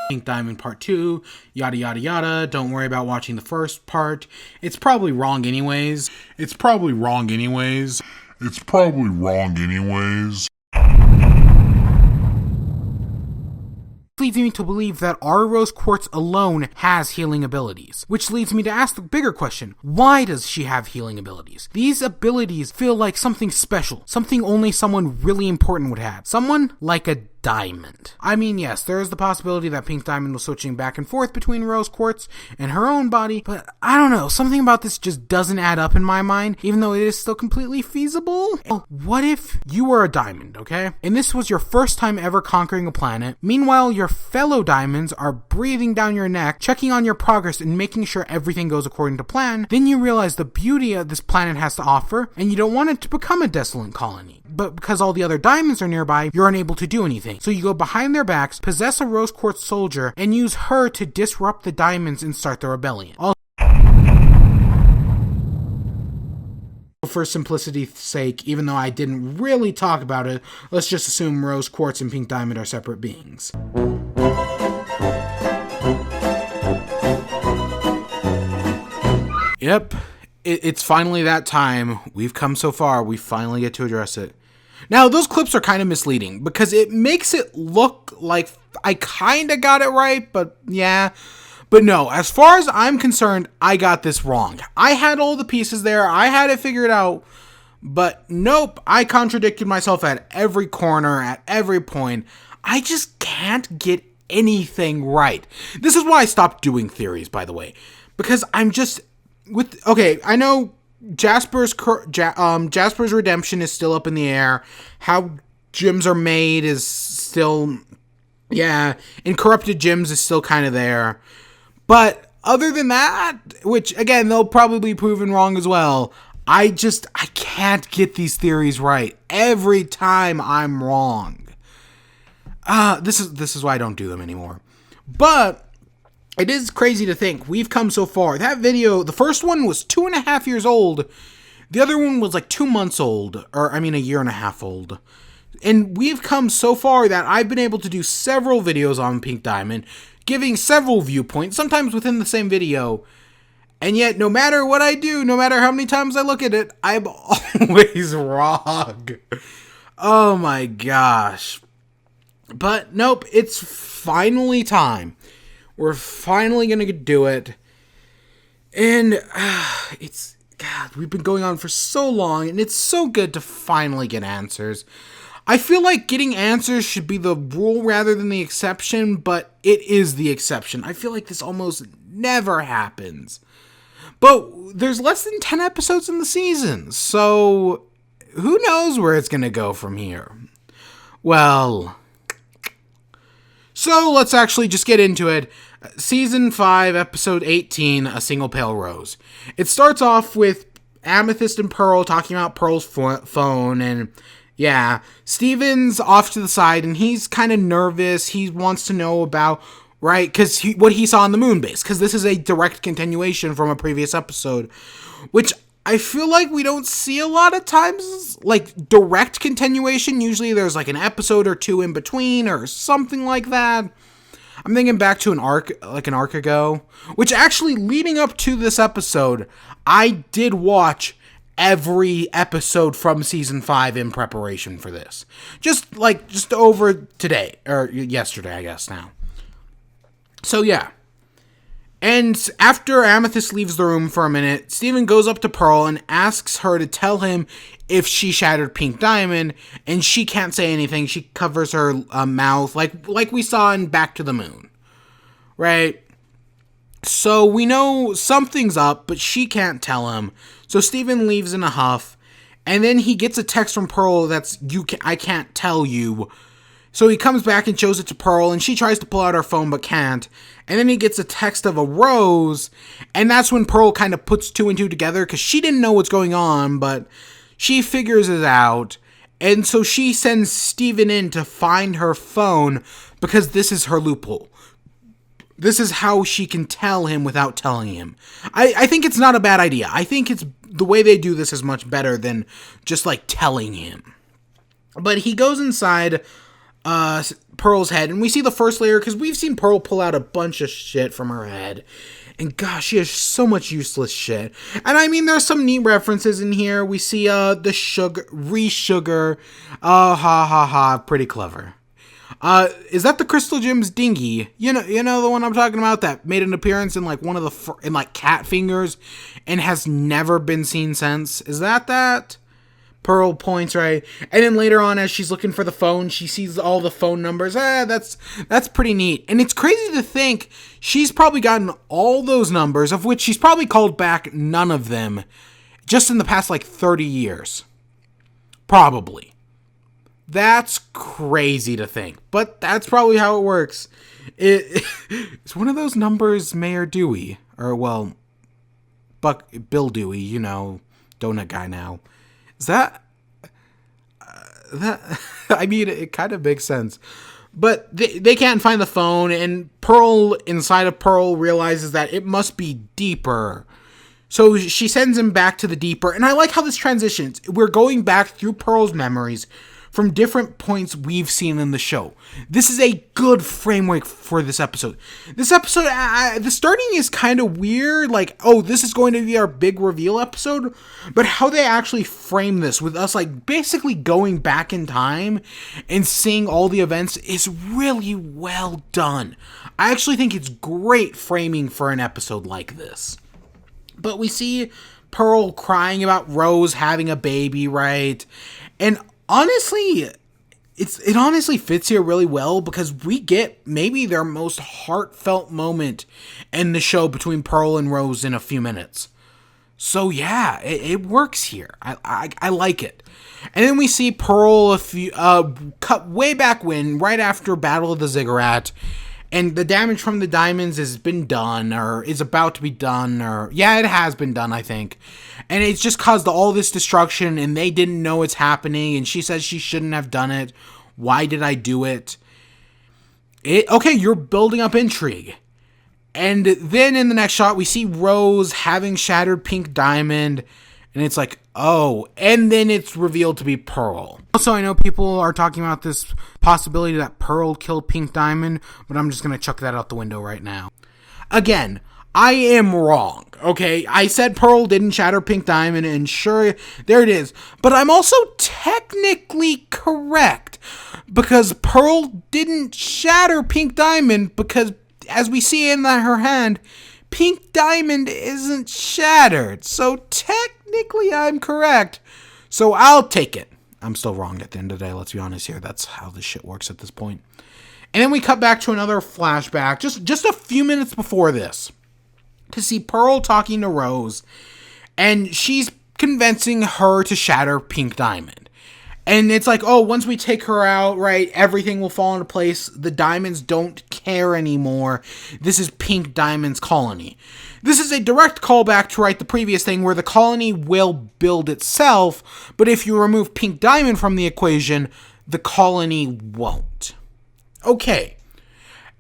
Pink Diamond Part 2, yada yada yada, don't worry about watching the first part. It's probably wrong anyways. Leads me to believe that our rose quartz alone has healing abilities, which leads me to ask the bigger question: why does she have healing abilities? These abilities feel like something special, something only someone really important would have, someone like a diamond. I mean, yes, there is the possibility that Pink Diamond was switching back and forth between rose quartz and her own body, but I don't know, something about this just doesn't add up in my mind, even though it is still completely feasible. Well, what if you were a diamond, okay? And this was your first time ever conquering a planet. Meanwhile, your fellow diamonds are breathing down your neck, checking on your progress and making sure everything goes according to plan. Then you realize the beauty of this planet has to offer, and you don't want it to become a desolate colony. But because all the other diamonds are nearby, you're unable to do anything. So you go behind their backs, possess a rose quartz soldier, and use her to disrupt the diamonds and start the rebellion. For simplicity's sake, even though I didn't really talk about it, let's just assume rose quartz and pink diamond are separate beings. Yep, it's finally that time. We've come so far, we finally get to address it. Now, those clips are kind of misleading, because it makes it look like I kind of got it right, but yeah. But no, as far as I'm concerned, I got this wrong. I had all the pieces there, I had it figured out, but nope, I contradicted myself at every corner, at every point. I just can't get anything right. This is why I stopped doing theories, by the way, because I'm just... Okay, I know Jasper's redemption is still up in the air. How gems are made is still... Yeah, and corrupted gems is still kind of there. But other than that, which, again, they'll probably be proven wrong as well, I can't get these theories right. Every time I'm wrong. This is why I don't do them anymore. But it is crazy to think we've come so far. That video, the first one was 2.5 years old. The other one was like 2 months old, or I mean a year and a half old. And we've come so far that I've been able to do several videos on Pink Diamond, giving several viewpoints, sometimes within the same video. And yet, no matter what I do, no matter how many times I look at it, I'm always wrong. Oh my gosh. But nope, it's finally time. We're finally gonna do it. And God, we've been going on for so long, and it's so good to finally get answers. I feel like getting answers should be the rule rather than the exception, but it is the exception. I feel like this almost never happens. But there's less than 10 episodes in the season, so who knows where it's going to go from here. Well, so let's actually just get into it. Season 5, Episode 18, A Single Pale Rose. It starts off with Amethyst and Pearl talking about Pearl's phone, and yeah, Steven's off to the side, and he's kind of nervous. He wants to know about, right, because what he saw on the moon base, because this is a direct continuation from a previous episode, which I feel like we don't see a lot of times, like, direct continuation. Usually there's, like, an episode or two in between, or something like that. I'm thinking back to an arc ago, which actually, leading up to this episode, I did watch every episode from season 5 in preparation for this. Just over today, or yesterday, I guess now. So yeah. And after Amethyst leaves the room for a minute, Steven goes up to Pearl and asks her to tell him if she shattered Pink Diamond, and she can't say anything. She covers her mouth like we saw in Back to the Moon. Right? So we know something's up, but she can't tell him. So Steven leaves in a huff, and then he gets a text from Pearl that's, I can't tell you. So he comes back and shows it to Pearl, and she tries to pull out her phone but can't. And then he gets a text of a rose, and that's when Pearl kind of puts 2 and 2 together, because she didn't know what's going on, but she figures it out. And so she sends Steven in to find her phone, because this is her loophole. This is how she can tell him without telling him. I think it's not a bad idea. I think it's the way they do this is much better than just, like, telling him. But he goes inside Pearl's head, and we see the first layer because we've seen Pearl pull out a bunch of shit from her head. And gosh, she has so much useless shit. And I mean, there's some neat references in here. We see the sugar. Ha ha ha, pretty clever. Is that the Crystal Gem's dinghy? You know the one I'm talking about that made an appearance in like one of the in like Cat Fingers and has never been seen since. Is that? Pearl points, right? And then later on, as she's looking for the phone, she sees all the phone numbers. That's pretty neat. And it's crazy to think she's probably gotten all those numbers, of which she's probably called back none of them, just in the past, like, 30 years. Probably. That's crazy to think. But that's probably how it works. It's one of those numbers Mayor Dewey, or, well, Bill Dewey, you know, donut guy now. Is that I mean, it kind of makes sense. But they can't find the phone, and Pearl, inside of Pearl, realizes that it must be deeper. So she sends him back to the deeper, and I like how this transitions. We're going back through Pearl's memories from different points we've seen in the show. This is a good framework for this episode. This episode, the starting is kind of weird, like, oh, this is going to be our big reveal episode, but how they actually frame this with us, like, basically going back in time and seeing all the events is really well done. I actually think it's great framing for an episode like this. But we see Pearl crying about Rose having a baby, right? And honestly, it honestly fits here really well because we get maybe their most heartfelt moment in the show between Pearl and Rose in a few minutes. So yeah, it works here. I like it. And then we see Pearl cut way back when, right after Battle of the Ziggurat, and the damage from the diamonds has been done, or is about to be done, or yeah, it has been done, I think. And it's just caused all this destruction, and they didn't know it's happening, and she says she shouldn't have done it. Why did I do it? Okay, you're building up intrigue. And then in the next shot, we see Rose having shattered Pink Diamond, and it's like, oh, and then it's revealed to be Pearl. Also, I know people are talking about this possibility that Pearl killed Pink Diamond, but I'm just going to chuck that out the window right now. Again, I am wrong, okay? I said Pearl didn't shatter Pink Diamond, and sure, there it is. But I'm also technically correct, because Pearl didn't shatter Pink Diamond, because as we see in her hand, Pink Diamond isn't shattered. So technically I'm correct. So I'll take it. I'm still wrong at the end of the day, let's be honest here. That's how this shit works at this point. And then we cut back to another flashback, just a few minutes before this, to see Pearl talking to Rose, and she's convincing her to shatter Pink Diamond. And it's like, oh, once we take her out, right, everything will fall into place. The diamonds don't care anymore. This is Pink Diamond's colony. This is a direct callback to, right, the previous thing where the colony will build itself, but if you remove Pink Diamond from the equation, the colony won't. Okay.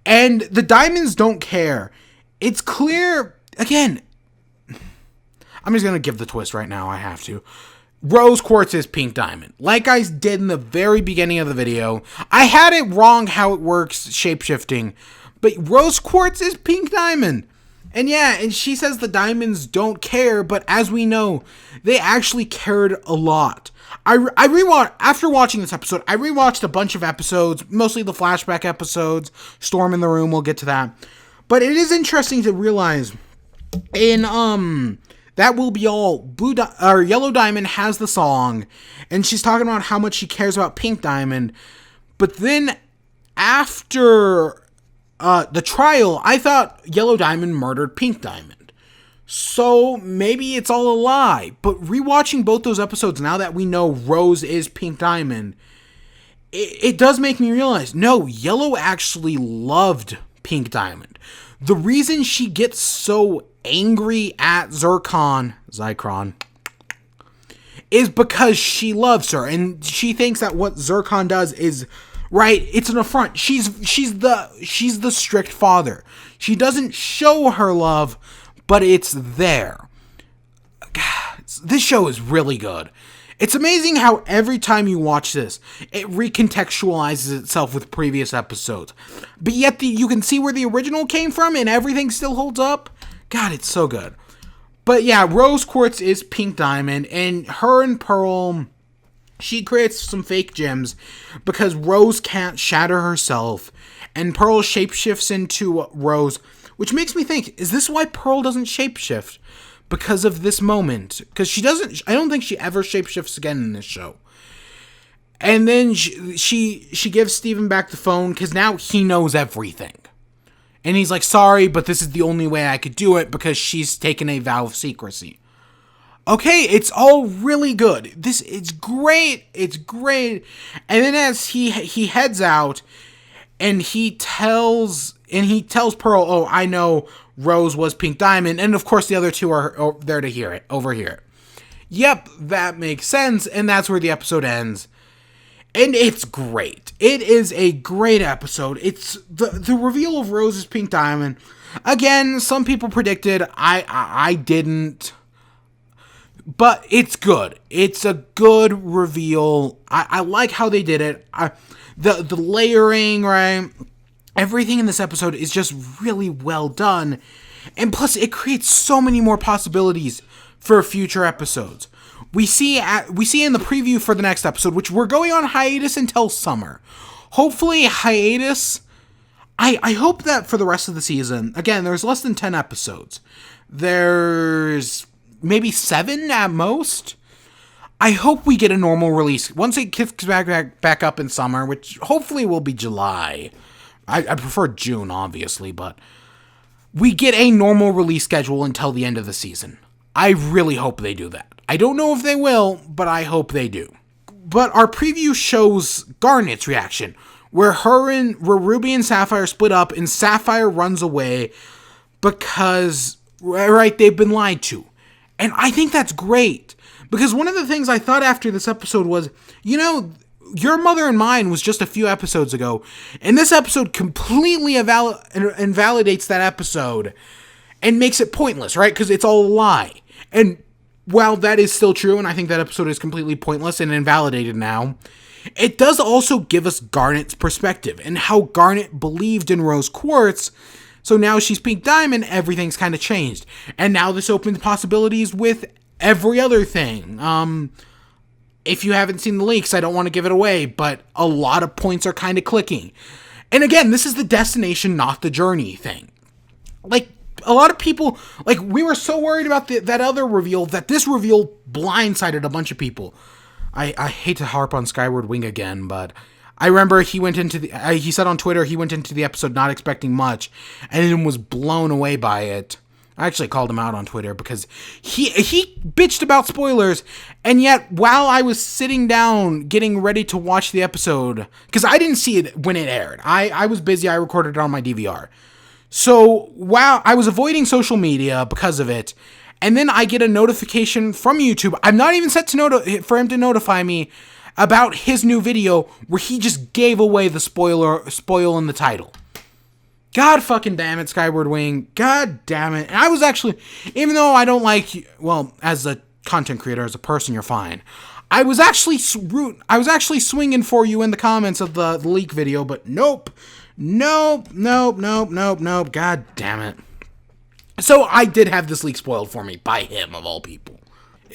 And the diamonds don't care. It's clear, again, I'm just going to give the twist right now. I have to. Rose Quartz is Pink Diamond. Like I did in the very beginning of the video, I had it wrong how it works, shapeshifting, but Rose Quartz is Pink Diamond. And yeah, and she says the diamonds don't care, but as we know, they actually cared a lot. I rewatched, after watching this episode, I rewatched a bunch of episodes, mostly the flashback episodes, Storm in the Room, we'll get to that. But it is interesting to realize in, That Will Be All, Yellow Diamond has the song, and she's talking about how much she cares about Pink Diamond, but then after the trial, I thought Yellow Diamond murdered Pink Diamond. So maybe it's all a lie, but rewatching both those episodes, now that we know Rose is Pink Diamond, it does make me realize, no, Yellow actually loved Pink Diamond. The reason she gets so angry at Zycron, is because she loves her, and she thinks that what Zycron does is right. It's an affront. She's the strict father. She doesn't show her love, but it's there. God, this show is really good. It's amazing how every time you watch this, it recontextualizes itself with previous episodes. But yet you can see where the original came from and everything still holds up. God, it's so good. But yeah, Rose Quartz is Pink Diamond, and her and Pearl, she creates some fake gems because Rose can't shatter herself, and Pearl shapeshifts into Rose, which makes me think, is this why Pearl doesn't shapeshift? Because of this moment. Because I don't think she ever shapeshifts again in this show. And then she gives Steven back the phone because now he knows everything. And he's like, sorry, but this is the only way I could do it because she's taken a vow of secrecy. Okay, it's all really good. It's great. It's great. And then as he heads out and he tells Pearl, oh, I know Rose was Pink Diamond, and of course the other two are there to overhear it. Yep, that makes sense, and that's where the episode ends. And it's great. It is a great episode. It's the reveal of Rose's Pink Diamond. Again, some people predicted. I didn't. But it's good. It's a good reveal. I like how they did it. The layering, right? Everything in this episode is just really well done. And plus, it creates so many more possibilities for future episodes. We see in the preview for the next episode, which we're going on hiatus until summer. Hopefully, hiatus. I hope that for the rest of the season, again, there's less than 10 episodes. There's maybe 7 at most. I hope we get a normal release. Once it kicks back up in summer, which hopefully will be July. I prefer June, obviously, but we get a normal release schedule until the end of the season. I really hope they do that. I don't know if they will, but I hope they do. But our preview shows Garnet's reaction, where Ruby and Sapphire split up, and Sapphire runs away because, right, they've been lied to. And I think that's great, because one of the things I thought after this episode was, Your Mother and Mine was just a few episodes ago, and this episode completely invalidates that episode and makes it pointless, right? Because it's all a lie. And while that is still true, and I think that episode is completely pointless and invalidated now, it does also give us Garnet's perspective and how Garnet believed in Rose Quartz. So now she's Pink Diamond, everything's kind of changed. And now this opens possibilities with every other thing. If you haven't seen the leaks, I don't want to give it away, but a lot of points are kind of clicking. And again, this is the destination, not the journey thing. Like, a lot of people, like, we were so worried about that other reveal that this reveal blindsided a bunch of people. I hate to harp on Skyward Wing again, but I remember he said on Twitter he went into the episode not expecting much and then was blown away by it. I actually called him out on Twitter because he bitched about spoilers, and yet while I was sitting down getting ready to watch the episode, because I didn't see it when it aired. I was busy, I recorded it on my DVR. So while I was avoiding social media because of it, and then I get a notification from YouTube. I'm not even set for him to notify me about his new video where he just gave away the spoil in the title. God fucking damn it, Skyward Wing. God damn it. And I was actually, even though I don't like you, well, as a content creator, as a person, you're fine. I was actually swinging for you in the comments of the leak video, but nope. God damn it. So I did have this leak spoiled for me by him, of all people.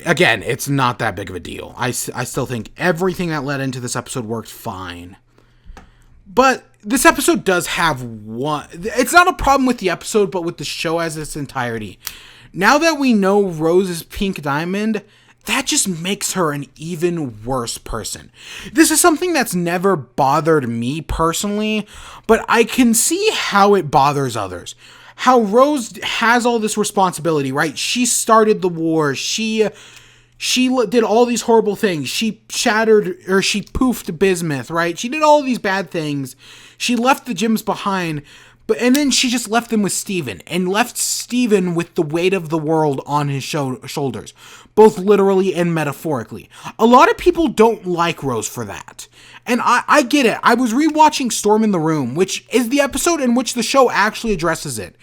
Again, it's not that big of a deal. I still think everything that led into this episode worked fine. But this episode does have one... It's not a problem with the episode, but with the show as its entirety. Now that we know Rose is Pink Diamond, that just makes her an even worse person. This is something that's never bothered me personally, but I can see how it bothers others. How Rose has all this responsibility, right? She started the war. She did all these horrible things. She poofed Bismuth, right? She did all these bad things. She left the gyms behind, and then she just left them with Steven, and left Steven with the weight of the world on his shoulders, both literally and metaphorically. A lot of people don't like Rose for that. And I get it. I was rewatching Storm in the Room, which is the episode in which the show actually addresses it.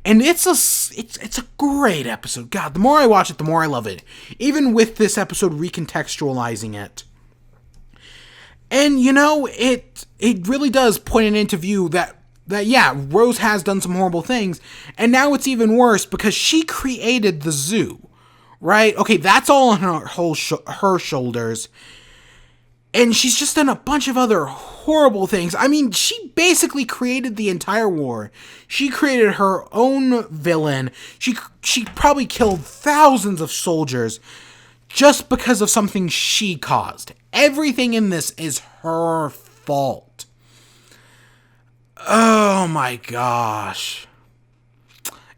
And it's a great episode. God, the more I watch it, the more I love it. Even with this episode recontextualizing it. And, you know, it really does point it into view that yeah, Rose has done some horrible things, and now it's even worse because she created the zoo, right? Okay, that's all on her shoulders, and she's just done a bunch of other horrible things. I mean, she basically created the entire war. She created her own villain. She probably killed thousands of soldiers just because of something she caused. Everything in this is her fault. Oh my gosh.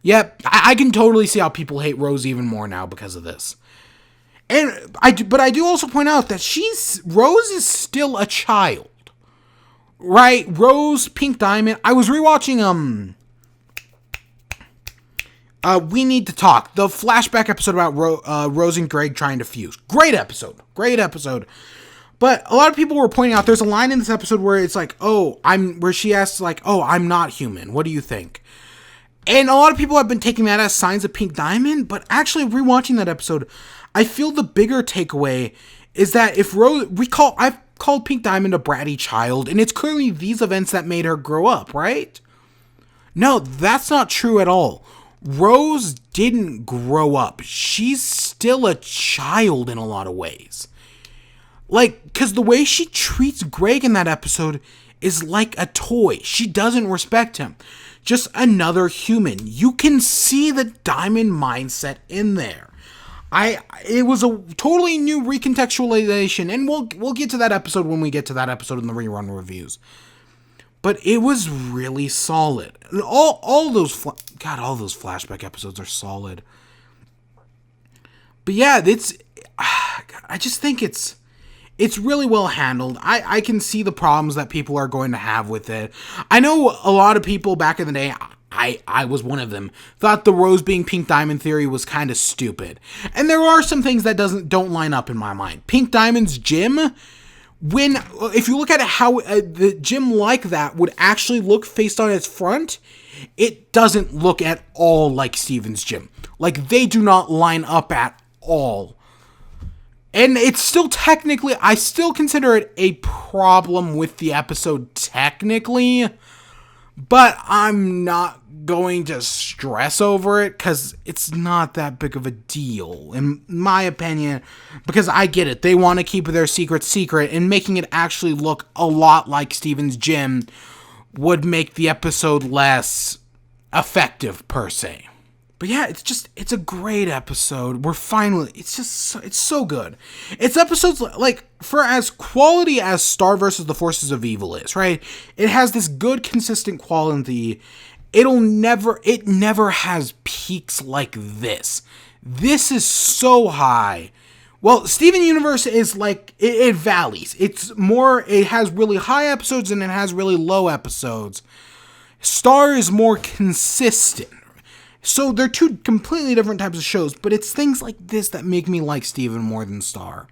Yep, I can totally see how people hate Rose even more now because of this. But I do also point out that Rose is still a child. Right? Rose, Pink Diamond. I was rewatching We Need to Talk, the flashback episode about Rose and Greg trying to fuse. Great episode. But a lot of people were pointing out there's a line in this episode where it's like, where she asks like, I'm not human. What do you think? And a lot of people have been taking that as signs of Pink Diamond, but actually rewatching that episode, I feel the bigger takeaway is that if Rose, I've called Pink Diamond a bratty child, and it's clearly these events that made her grow up, right? No, that's not true at all. Rose didn't grow up. She's still a child in a lot of ways. Like, because the way she treats Greg in that episode is like a toy. She doesn't respect him. Just another human. You can see the Diamond mindset in there. It was a totally new recontextualization, and we'll get to that episode when we get to that episode in the rerun reviews. But it was really solid. All those flashback episodes are solid. But yeah, I just think it's really well handled. I can see the problems that people are going to have with it. I know a lot of people back in the day, I was one of them, thought the Rose being Pink Diamond theory was kind of stupid. And there are some things that don't line up in my mind. Pink Diamond's gym, if you look at it, how the gym like that would actually look faced on its front, it doesn't look at all like Steven's gym. Like, they do not line up at all. And it's still technically, I still consider it a problem with the episode technically, but I'm not going to stress over it because it's not that big of a deal, in my opinion, because I get it. They want to keep their secret, and making it actually look a lot like Steven's gym would make the episode less effective, per se. But yeah, it's a great episode. It's so good. It's episodes like, for as quality as Star vs. the Forces of Evil is, right? It has this good, consistent quality. It never has peaks like this. This is so high. Well, Steven Universe is like, it valleys. It has really high episodes and it has really low episodes. Star is more consistent. So they're two completely different types of shows, but it's things like this that make me like Steven more than Star.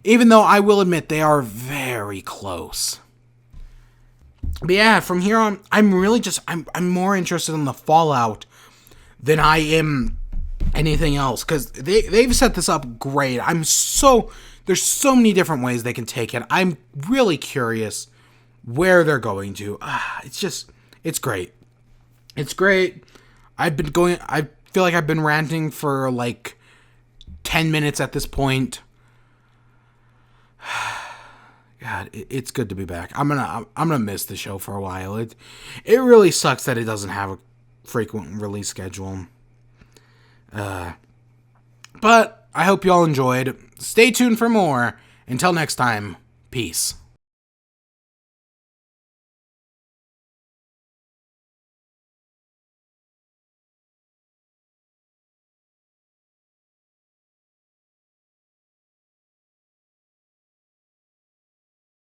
Even though I will admit they are very close. But yeah, from here on, I'm more interested in the fallout than I am anything else, because they've set this up great. There's so many different ways they can take it. I'm really curious where they're going to. It's great. It's great. I feel like I've been ranting for like 10 minutes at this point. God, it's good to be back. I'm gonna miss the show for a while. It really sucks that it doesn't have a frequent release schedule. But I hope you all enjoyed. Stay tuned for more. Until next time, peace.